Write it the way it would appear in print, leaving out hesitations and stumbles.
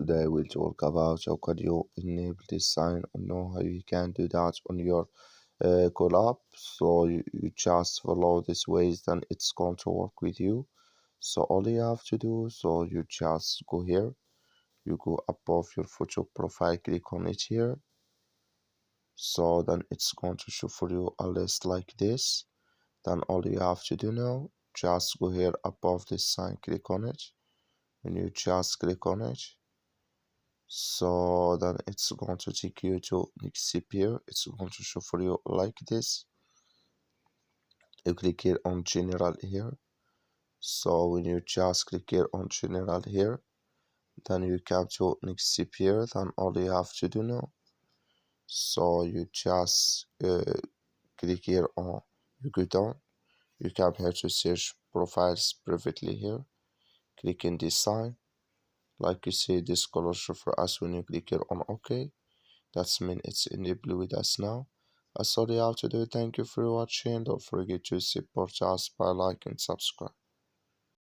today we'll talk about how can you enable this sign or know how you can do that on your CallApp. So you just follow these ways, then it's going to work with you. So all you have to do, so you just go here, you go above your photo profile, click on it here. So then it's going to show for you a list like this. Then all you have to do now, just go here above this sign, click on it. When you just click on it, so then it's going to take you to next here. It's going to show for you like this. You click here on general here. So when you just click here on general here, then you come to next here. Then all you have to do now, so you just click here on, you go down, you come here to search profiles privately here, click in this sign. Like you see, this color show for us. When you click here on OK, that's mean it's enabled with us now. That's all you have to do. Thank you for watching. Don't forget to support us by like and subscribe.